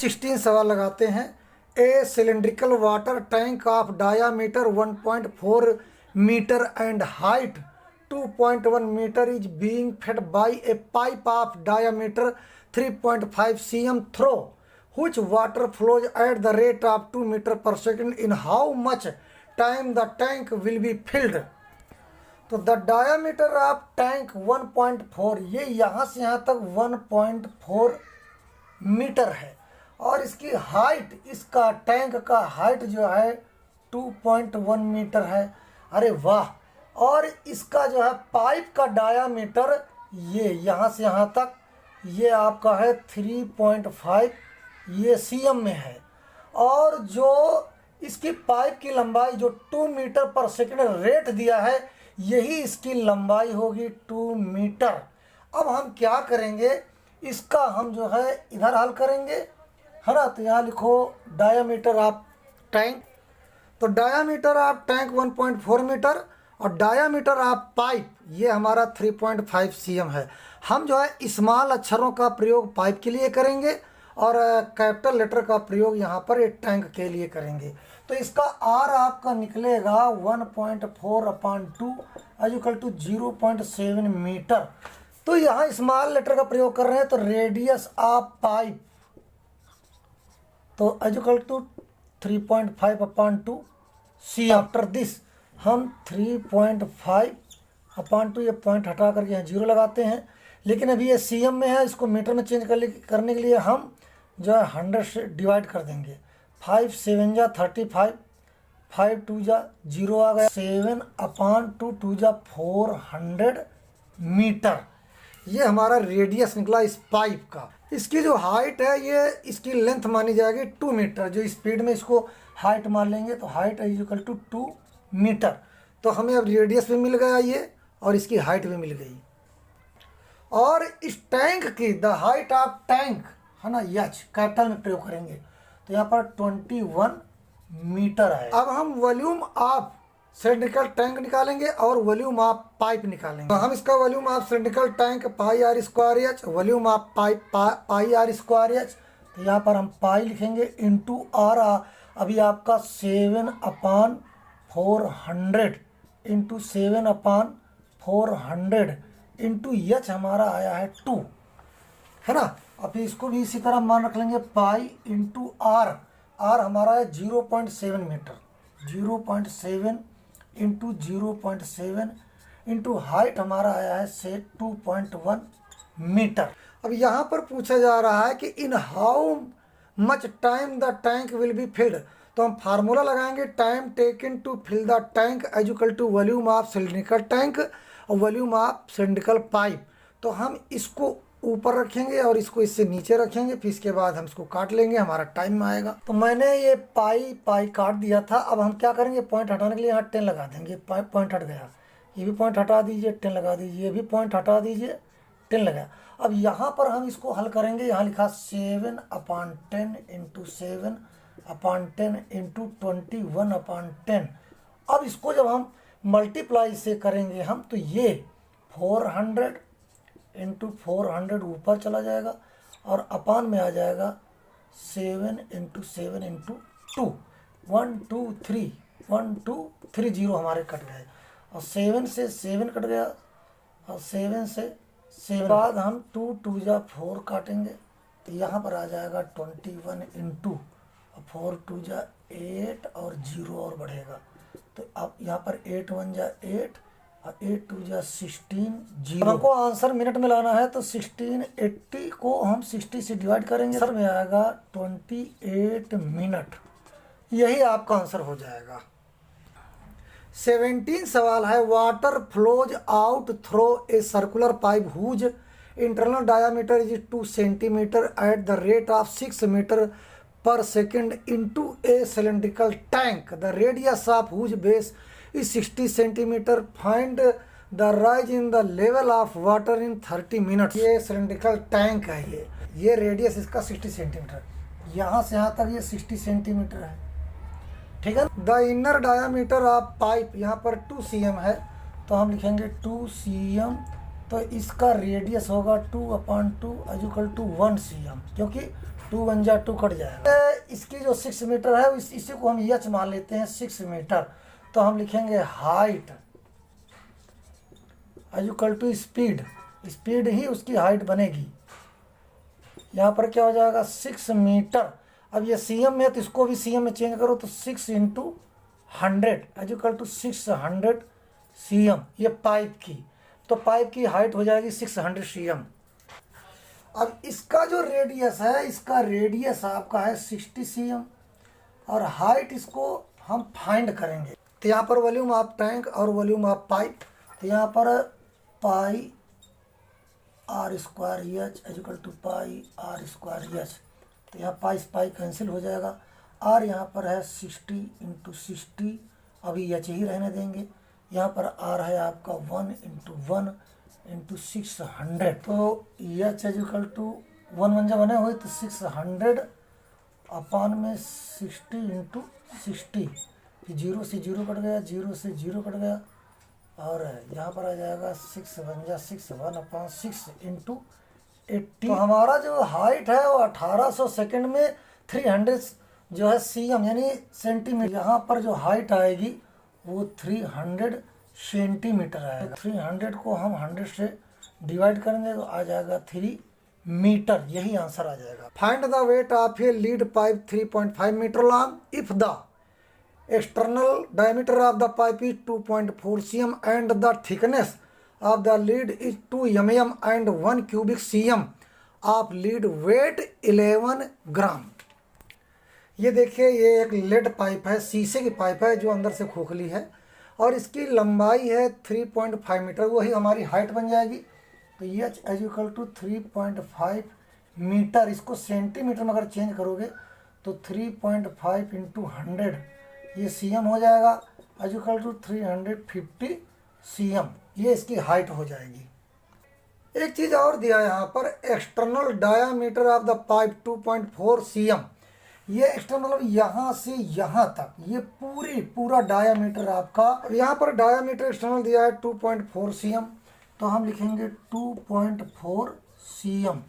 16 सवाल लगाते हैं। A cylindrical water tank of diameter 1.4 metre and height 2.1 metre is being fed by a pipe of diameter 3.5 cm through which water flows at the rate of 2 meter per second. In how much time the tank will be filled? तो the diameter of tank 1.4, ये यहाँ से यहाँ तक 1.4 metre है और इसकी height, इसका टैंक का हाइट जो है 2.1 मीटर है। अरे वाह। और इसका जो है पाइप का डायामीटर ये यहाँ से यहाँ तक ये आपका है 3.5, ये सीएम में है। और जो इसकी पाइप की लंबाई जो 2 मीटर पर सेकंड रेट दिया है, यही इसकी लंबाई होगी 2 मीटर। अब हम क्या करेंगे, इसका हम जो है इधर हल करेंगे, है ना। तो यहाँ लिखो डायामीटर ऑफ टैंक। तो डायामीटर ऑफ टैंक 1.4 मीटर और डायामीटर ऑफ पाइप ये हमारा 3.5 cm है। हम जो है स्मॉल अक्षरों का प्रयोग पाइप के लिए करेंगे और कैपिटल लेटर का प्रयोग यहाँ पर एक टैंक के लिए करेंगे। तो इसका आर आपका निकलेगा 1.4/2 = 0.7 मीटर। तो यहाँ स्मॉल लेटर का प्रयोग कर रहे हैं, तो रेडियस ऑफ पाइप तो = 3.5/2 सी। आफ्टर दिस हम 3.5/2, ये पॉइंट हटा करके यहाँ 0 लगाते हैं। लेकिन अभी ये सीएम में है, इसको मीटर में चेंज करने के लिए हम जो है 100 से डिवाइड कर देंगे। 5 7 जा 35, 5 2 जा 0 आ गया, 7/2 2 जा 400 मीटर। ये हमारा रेडियस निकला इस पाइप का। इसकी जो हाइट है, ये इसकी लेंथ मानी जाएगी 2 मीटर। जो स्पीड में इसको हाइट मान लेंगे तो हाइट = 2 मीटर। तो हमें अब रेडियस भी मिल गया ये और इसकी हाइट भी मिल गई। और इस टैंक की द हाइट ऑफ टैंक है ना, एच कैपिटल में प्रयोग करेंगे। तो यहाँ पर 21 मीटर है। अब हम वॉल्यूम ऑफ सिलिंड्रिकल टैंक निकालेंगे और वॉल्यूम ऑफ पाइप निकालेंगे। तो हम इसका volume of cylindrical tank πr²h, volume of pipe πr²h। तो यहाँ पर हम पाई लिखेंगे इंटू आर। अभी आपका 7/400 इंटू 7/400 इंटू एच हमारा आया है 2, है ना। अब इसको भी इसी तरह मान रख लेंगे पाई इंटू आर। आर हमारा है 0.7 मीटर, 0.7 इंटू 0.7 इंटू हाइट हमारा आया है से 2.1 मीटर। अब यहाँ पर पूछा जा रहा है कि in how much time the tank will be filled. तो हम फार्मूला लगाएंगे, time taken to fill the tank = volume of cylindrical tank और वॉल्यूम ऑफ सिलिंड्रिकल पाइप। तो हम इसको ऊपर रखेंगे और इसको इससे नीचे रखेंगे, फिर इसके बाद हम इसको काट लेंगे, हमारा टाइम आएगा। तो मैंने ये पाई काट दिया था। अब हम क्या करेंगे, पॉइंट हटाने के लिए यहाँ 10 लगा देंगे। पॉइंट हट गया, ये भी पॉइंट हटा दीजिए, 10 लगा दीजिए, ये भी पॉइंट हटा दीजिए, 10 लगा। अब यहाँ पर हम इसको हल करेंगे। यहाँ लिखा 7/10 इंटू 7/10 इंटू 21/10। अब इसको जब हम मल्टीप्लाई से करेंगे हम, तो ये 400 इंटू 400 ऊपर चला जाएगा और अपान में आ जाएगा 7 इंटू 7 इंटू 2, 1 2 3 1 2 3 0 हमारे कट गए। और 7 से 7 कट गया और 7 से 7 बाद हम 2 2 जा 4 काटेंगे। तो यहाँ पर आ जाएगा 21 इंटू 4 2 जा 8 और 0 और बढ़ेगा। तो अब यहाँ पर 8 1 जा 8 और 8 2 जा 16 0। हमको आंसर मिनट में लाना है, तो 1680 को हम 60 से डिवाइड करेंगे, सर में आएगा 28 मिनट। यही आपका आंसर हो जाएगा। 17 सवाल है, water flows out through a circular pipe whose internal diameter is 2 centimetre at the rate of 6 metre per second into a cylindrical tank. The radius of whose base is 60 centimeter. Find the rise in the level of water in 30 minutes. ये cylindrical tank है, ये radius इसका 60 centimetre, यहाँ से यहाँ तक ये 60 centimetre है, ठीक है। The inner diameter of pipe यहाँ पर 2 cm है, तो हम लिखेंगे 2 cm। तो इसका रेडियस होगा 2/2 = 1 cm, क्योंकि 2 1 जा 2 कट जाएगा। इसकी जो 6 मीटर है इसी को हम एच मान लेते हैं 6 मीटर। तो हम लिखेंगे height equal to speed, speed ही उसकी हाइट बनेगी। यहाँ पर क्या हो जाएगा 6 मीटर। अब ये सीएम में है तो इसको भी सीएम में चेंज करो तो 6 इंटू 100 इक्वल टू 600 सीएम, ये पाइप की। तो पाइप की हाइट हो जाएगी 600 सीएम। अब इसका जो रेडियस है, इसका रेडियस आपका है 60 सीएम और हाइट इसको हम फाइंड करेंगे। तो यहाँ पर वॉल्यूम ऑफ टैंक और वॉल्यूम ऑफ पाइप, तो यहाँ पर pi r square h equal to pi r square h. तो यहाँ पाई कैंसिल हो जाएगा। आर यहाँ पर है 60 इंटू 60, अभी एच ही रहने देंगे। यहाँ पर आर है आपका 1 इंटू 1 इंटू 600। तो एच इक्वल टू 1 1 जब बने हुए तो 600 अपान में 60 इंटू 60, 0 से 0 कट गया, 0 से 0 कट गया और यहाँ पर आ जाएगा 6 1 जा 6 1 अपान 6 इंटू 80। तो हमारा जो हाइट है वो 1800 सेकेंड में 300 जो है सीएम यानी सेंटीमीटर। यहाँ पर जो हाइट आएगी वो 300 सेंटीमीटर आएगा। 300 को हम 100 से डिवाइड करेंगे तो आ जाएगा 3 मीटर, यही आंसर आ जाएगा। Find the weight of a lead pipe 3.5 metre long if the external diameter of the pipe is 2.4 cm and the thickness of the lead is 2 mm and 1 cubic cm of lead weight 11 ग्राम। ये देखिए ये एक lead pipe है, शीशे की pipe है जो अंदर से खोखली है और इसकी लंबाई है 3.5 मीटर, वही हमारी हाइट बन जाएगी। तो h is equal to 3.5 metre. इसको सेंटीमीटर में अगर चेंज करोगे तो 3.5 इंटू 100 ये सीएम हो जाएगा इक्वल टू 350 सीएम, ये इसकी हाइट हो जाएगी। एक चीज़ और दिया है यहाँ पर, external diameter of the pipe 2.4 CM. ये एक्सटर्नल मतलब यहाँ से यहाँ तक ये पूरा डायामीटर आपका, यहाँ पर डायामीटर एक्सटर्नल दिया है 2.4 सीएम, तो हम लिखेंगे 2.4 सीएम।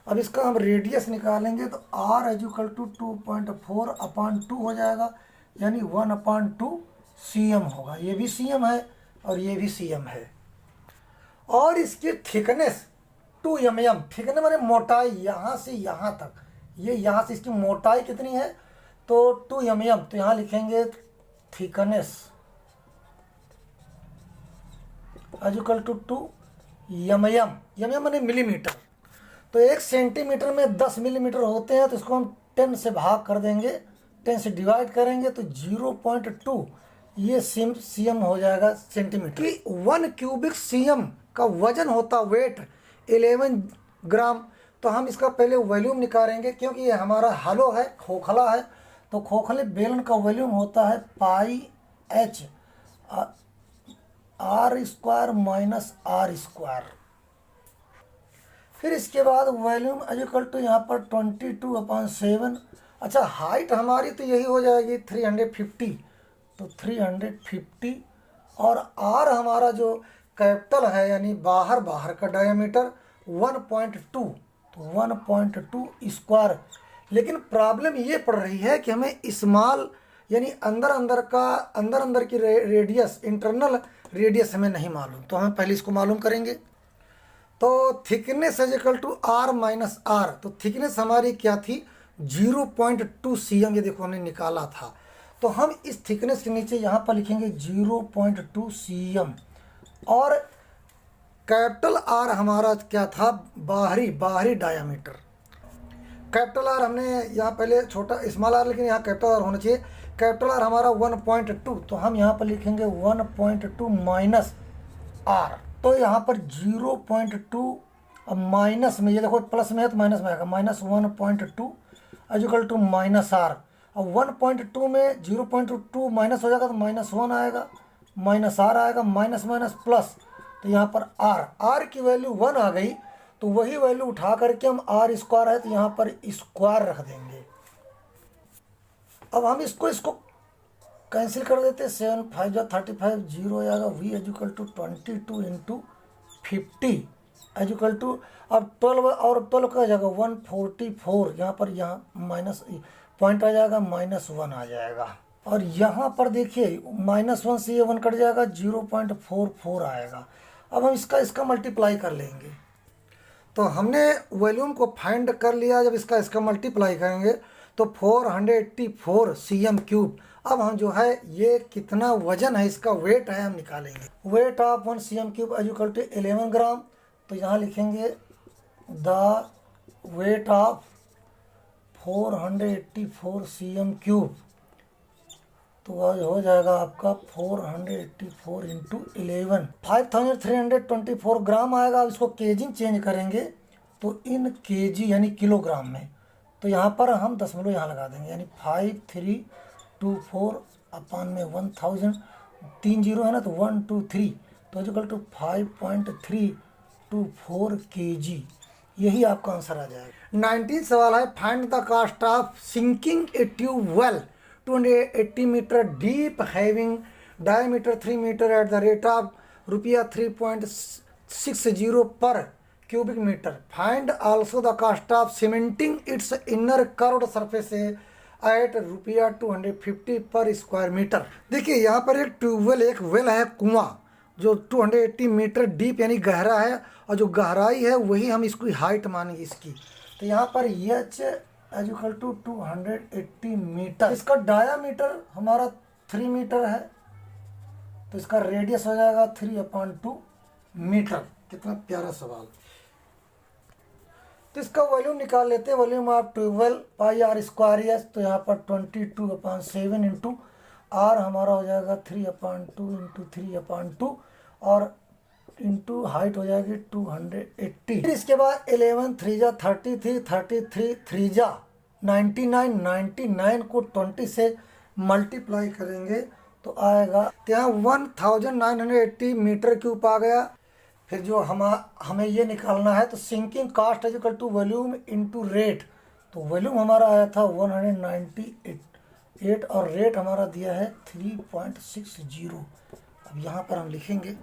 अब इसका हम रेडियस निकालेंगे तो आर इक्वल टू 2.4 अपान 2 हो जाएगा यानी 1/2 सीएम होगा। ये भी सीएम है और ये भी सीएम है। और इसकी थिकनेस 2 mm, थिकनेस माने मोटाई यहाँ से यहाँ तक, ये यहाँ से इसकी मोटाई कितनी है तो 2 mm। तो यहाँ लिखेंगे thickness equal to 2 mm, mm माने मिलीमीटर। तो 1 सेंटीमीटर में 10 मिलीमीटर होते हैं तो इसको हम 10 से भाग कर देंगे, 10 से डिवाइड करेंगे तो 0.2 ये सीएम हो जाएगा सेंटीमीटर। कि 1 क्यूबिक सीएम का वजन होता वेट 11 ग्राम। तो हम इसका पहले वॉल्यूम निकालेंगे क्योंकि ये हमारा हलो है, खोखला है, तो खोखले बेलन का वॉल्यूम होता है pi h r square minus r square. फिर इसके बाद वॉल्यूम इक्वल टू यहाँ पर 22/7। अच्छा हाइट हमारी तो यही हो जाएगी 350, तो 350 और आर हमारा जो कैपिटल है यानी बाहर का डायमीटर 1.2, तो 1.2 स्क्वायर। लेकिन प्रॉब्लम ये पड़ रही है कि हमें स्मॉल यानी अंदर की रेडियस, इंटरनल रेडियस हमें नहीं मालूम, तो हमें पहले इसको मालूम करेंगे। तो thickness is equal to r minus r. तो थिकनेस हमारी क्या थी 0.2 सीएम, ये देखो हमने निकाला था। तो हम इस थिकनेस के नीचे यहाँ पर लिखेंगे 0.2 सीएम और कैपिटल आर हमारा क्या था बाहरी डायामीटर। कैपिटल आर हमने यहाँ पहले छोटा स्मॉल आर, लेकिन यहाँ कैपिटल आर होना चाहिए। कैपिटल आर हमारा 1.2, तो हम यहाँ पर लिखेंगे 1.2 माइनस आर। तो यहाँ पर 0.2 अब माइनस में, ये देखो प्लस में है तो माइनस में आएगा, minus 1.2 equal to minus r. अब 1.2 में 0.2 माइनस हो जाएगा तो -1 आएगा, माइनस आर आएगा, माइनस माइनस प्लस, तो यहाँ पर आर की वैल्यू 1 आ गई। तो वही वैल्यू उठा करके हम आर स्क्वायर है तो यहाँ पर स्क्वायर रख देंगे। अब हम इसको कैंसिल कर देते, 7 5 35 0 आएगा। V equal to 22 into 50 equal to, अब 12 और 12 का जगह 144, यहाँ पर यहाँ माइनस पॉइंट आ जाएगा, -1 आ जाएगा। और यहाँ पर देखिए -1 से ये 1 कट जाएगा, 0.44 आएगा। अब हम इसका मल्टीप्लाई कर लेंगे। तो हमने वॉल्यूम को फाइंड कर लिया। जब इसका मल्टीप्लाई करेंगे तो 484 cm3। अब हम जो है ये कितना वजन है, इसका वेट है, हम निकालेंगे। Weight of 1 cm3 equal to 11 gram. तो यहाँ लिखेंगे द वेट ऑफ 484 cm3। तो आज हो जाएगा आपका 484 इंटू 11, 5324 ग्राम आएगा। अब इसको केजी में चेंज करेंगे तो इन केजी यानी किलोग्राम में। तो यहाँ पर हम दशमलव यहाँ लगा देंगे, यानी 5324 अपान में 1000, 3 जीरो है ना, तो 123, तो इक्वल टू 5.324 kg। यही आपका आंसर आ जाएगा। 19 सवाल है, find the cost of sinking a tube well 280 metre deep having diameter 3 metre at the rate of ₹3.60 per cubic metre. Find also the cost of cementing its inner curved surface at ₹250 per square metre. देखिए यहाँ पर एक tubewell, एक well है, कुआं, जो 280 metre deep यानी गहरा है, और जो गहराई है वही हम इसकी हाइट मानेंगे इसकी। तो यहाँ पर एच इक्वल टू 280 मीटर। इसका डायामीटर हमारा 3 मीटर है, तो इसका रेडियस हो जाएगा 3/2 मीटर। कितना प्यारा सवाल। तो इसका वॉल्यूम निकाल लेते हैं। Volume of tubewell πr²। तो यहाँ पर 22/7 इंटू आर हमारा हो जाएगा 3/2 इंटू 3/2, और इंटू हाइट हो जाएगी 280। फिर इसके बाद 11 3 जा 33, 33 3 जा 99, 99 को 20 से मल्टीप्लाई करेंगे तो आएगा, यहाँ 1980 मीटर क्यूब आ गया। फिर जो हमें ये निकालना है, तो sinking cost equal to volume into rate. तो वॉल्यूम हमारा आया था 198 और रेट हमारा दिया है 3.60। अब यहाँ पर हम लिखेंगे।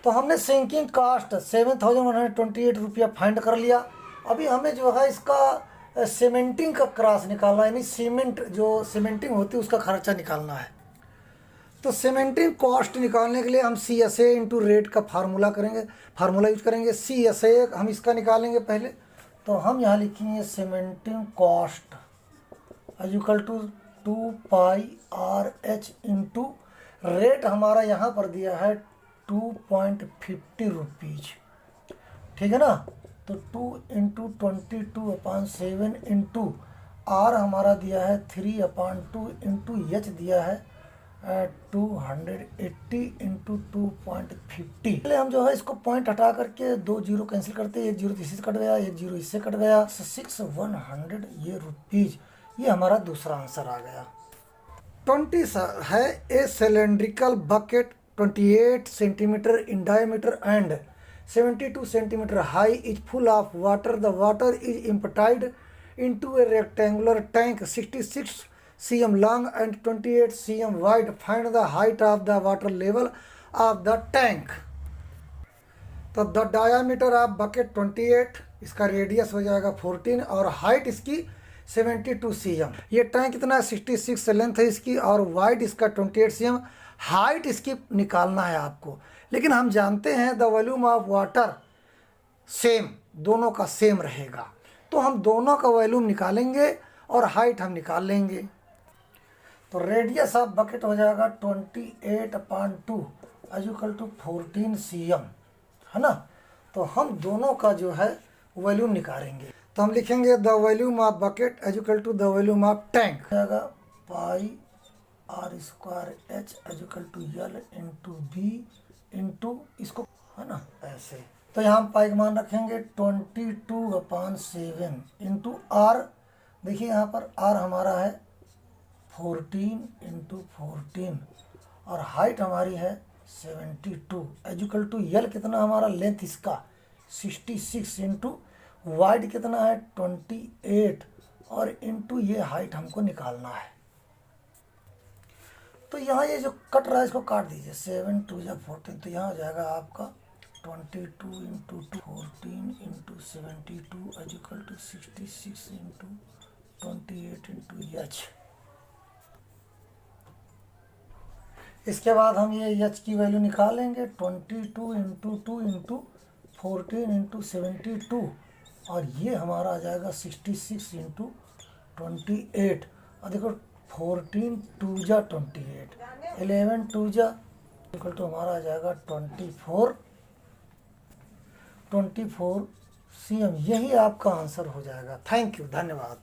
तो हमने सिंकिंग कास्ट 7128 रुपया फाइंड कर लिया। अभी हमें जो है इसका सीमेंटिंग का क्रॉस निकालना है, यानी सीमेंट जो सीमेंटिंग होती है उसका खर्चा निकालना है। तो सीमेंटिंग कॉस्ट निकालने के लिए हम CSA इंटू रेट का फार्मूला यूज करेंगे। CSA हम इसका निकालेंगे पहले। तो हम यहाँ लिखेंगे cementing cost equal to 2πRH into rate हमारा यहाँ पर दिया है 2.50 रुपीज, ठीक है ना। तो 2 इंटू 22/7 इंटू आर हमारा दिया है 3/2 इंटू एच दिया है 280 इंटू 2.50। पहले हम जो है इसको पॉइंट हटा करके 2 जीरो कैंसिल करते हैं, 1 जीरो इससे कट गया, 1 जीरो इससे कट गया, 6100 ये रुपीज। ये हमारा दूसरा आंसर आ गया। 20 है, a cylindrical bucket 28 centimetre in diameter and 72 centimetre high is full of water. The water is emptied into a rectangular tank 66 cm long and 28 cm wide. Find the height of the water level of the tank. तो the diameter of bucket 28, इसका radius हो जाएगा 14 और height इसकी 72 cm। ये tank कितना 66 length है इसकी और वाइड इसका 28 cm। हाइट इसकी निकालना है आपको, लेकिन हम जानते हैं the volume of water same, दोनों का सेम रहेगा। तो हम दोनों का वॉल्यूम निकालेंगे और हाइट हम निकाल लेंगे। तो रेडियस ऑफ बकेट हो जाएगा 28/2 इक्वल टू 14 cm, है ना। तो हम दोनों का जो है वॉल्यूम निकालेंगे। तो हम लिखेंगे the volume of bucket equal to the volume of tank हो जाएगा πr² equal to L into B into इसको, है ना, ऐसे। तो यहाँ हम पाई का मान रखेंगे 22/7 इंटू आर। देखिए यहाँ पर आर हमारा है 14 इंटू 14 और हाइट हमारी है 72 इक्वल टू यल कितना हमारा लेंथ इसका 66 इंटू वाइड कितना है 28 और इंटू ये हाइट हमको निकालना है। तो यहाँ ये जो कट रहा है इसको काट दीजिए, 7 2 14, तो यहाँ हो जाएगा आपका 22 into 14 into 72 is equal to 66 into 28 into h. इसके बाद हम ये एच की वैल्यू निकालेंगे 22 इंटू 2 इंटू 14 इंटू 72 और ये हमारा आ जाएगा 66 इंटू 28 और देखो 14 2 जा 28 11 2 जा इक्वल टू हमारा आ जाएगा 24 cm। यही आपका आंसर हो जाएगा। थैंक यू, धन्यवाद।